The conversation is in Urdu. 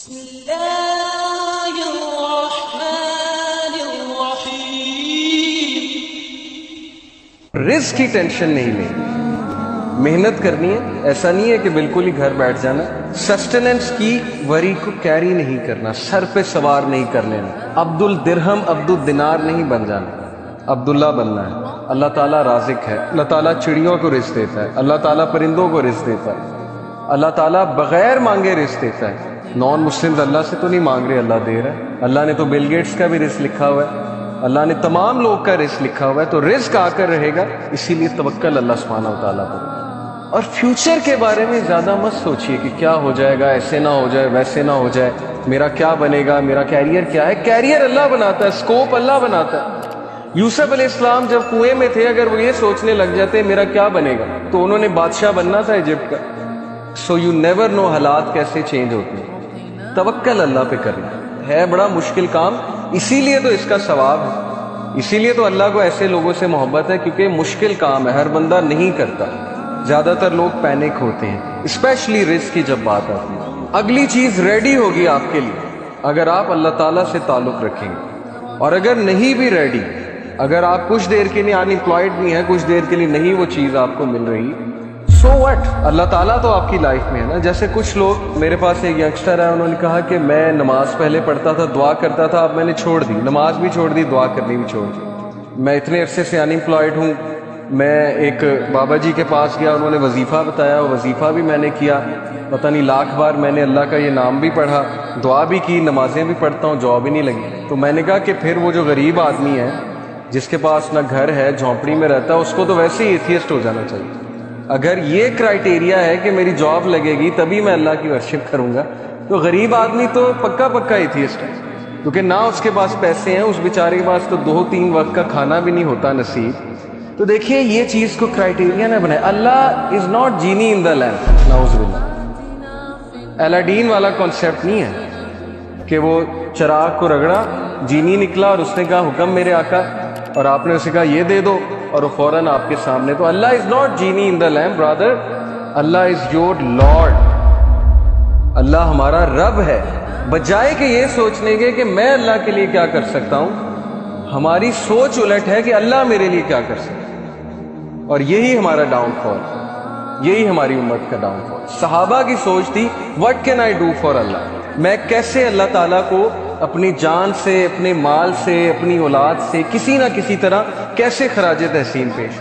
بسم اللہ الرحمن الرحیم۔ رزق کی ٹینشن نہیں لینی، محنت کرنی ہے، ایسا نہیں ہے کہ بالکل ہی گھر بیٹھ جانا۔ سسٹیننس کی وری کو کیری نہیں کرنا، سر پہ سوار نہیں کر لینا، عبد الدرہم عبد الدینار نہیں بن جانا، عبداللہ بننا ہے۔ اللہ تعالیٰ رازق ہے، اللہ تعالیٰ چڑیوں کو رزق دیتا ہے، اللہ تعالیٰ پرندوں کو رزق دیتا ہے، اللہ تعالیٰ بغیر مانگے رزق دیتا ہے۔ نان مسلمز اللہ سے تو نہیں مانگ رہے، اللہ دے رہا ہے۔ اللہ نے تو بل گیٹس کا بھی رزق لکھا ہوا ہے، اللہ نے تمام لوگ کا رزق لکھا ہوا ہے، تو رزق آ کر رہے گا، اسی لیے توکل اللہ سبحانہ و تعالیٰ پر۔ اور فیوچر کے بارے میں زیادہ مت سوچئے کہ کیا ہو جائے گا، ایسے نہ ہو جائے، ویسے نہ ہو جائے، میرا کیا بنے گا، میرا کیریئر کیا ہے۔ کیریئر اللہ بناتا ہے، سکوپ اللہ بناتا ہے۔ یوسف علیہ السلام جب کنویں میں تھے، اگر وہ یہ سوچنے لگ جاتے میرا کیا بنے گا، تو انہوں نے بادشاہ بننا تھا ایجپٹ کا۔ سو یو نیور نو حالات کیسے چینج ہوتے ہیں۔ توکل اللہ پہ کرنا ہے بڑا مشکل کام، اسی لیے تو اس کا ثواب ہے، اسی لیے تو اللہ کو ایسے لوگوں سے محبت ہے، کیونکہ مشکل کام ہے، ہر بندہ نہیں کرتا۔ زیادہ تر لوگ پینک ہوتے ہیں، اسپیشلی رزق کی جب بات آتی ہے۔ اگلی چیز ریڈی ہوگی آپ کے لیے اگر آپ اللہ تعالیٰ سے تعلق رکھیں گے، اور اگر نہیں بھی ریڈی، اگر آپ کچھ دیر کے لیے انامپلائڈ بھی ہیں، کچھ دیر کے لیے نہیں وہ چیز آپ کو مل رہی، سو وٹ، اللہ تعالیٰ تو آپ کی لائف میں ہے نا۔ جیسے کچھ لوگ، میرے پاس ایک ینگسٹر ہے، انہوں نے کہا کہ میں نماز پہلے پڑھتا تھا، دعا کرتا تھا، اب میں نے چھوڑ دی، نماز بھی چھوڑ دی، دعا کرنی بھی چھوڑ دی، میں اتنے عرصے سے انامپلائڈ ہوں۔ میں ایک بابا جی کے پاس گیا، انہوں نے وظیفہ بتایا، وظیفہ بھی میں نے کیا، پتہ نہیں لاکھ بار میں نے اللہ کا یہ نام بھی پڑھا، دعا بھی کی، نمازیں بھی پڑھتا ہوں، جاب ہی نہیں لگی۔ تو میں نے کہا کہ پھر وہ جو غریب آدمی ہے جس کے پاس نہ گھر ہے، جھونپڑی میں رہتا ہے، اس کو تو ویسے ہی ایتھیسٹ ہو جانا چاہیے۔ اگر یہ کرائٹیریا ہے کہ میری جاب لگے گی تبھی میں اللہ کی ورشپ کروں گا، تو غریب آدمی تو پکا ایتھیسٹ ہے، کیونکہ نہ اس کے پاس پیسے ہیں، اس بیچارے کے پاس تو 2-3 وقت کا کھانا بھی نہیں ہوتا نصیب۔ تو دیکھیے یہ چیز کو کرائٹیریا نہ بنائے۔ اللہ is not genie in the lamp, نعوذ باللہ۔ الادین والا کانسیپٹ نہیں ہے کہ وہ چراغ کو رگڑا، جینی نکلا اور اس نے کہا حکم میرے آقا، اور آپ نے اسے کہا یہ دے دو، اور وہ فوراً آپ کے سامنے۔ تو Allah is not genie in the lamp brother, Allah is your lord, Allah ہمارا رب ہے۔ بجائے کہ یہ سوچنے کے کہ میں اللہ کے لیے کیا کر سکتا ہوں، ہماری سوچ الٹ ہے کہ اللہ میرے لیے کیا کر سکتا ہے، اور یہی ہمارا ڈاؤن فال، یہی ہماری امت کا ڈاؤن فال۔ صحابہ کی سوچ تھی what can I do for اللہ، میں کیسے اللہ تعالیٰ کو اپنی جان سے، اپنے مال سے، اپنی اولاد سے، کسی نہ کسی طرح کیسے خراج تحسین پیش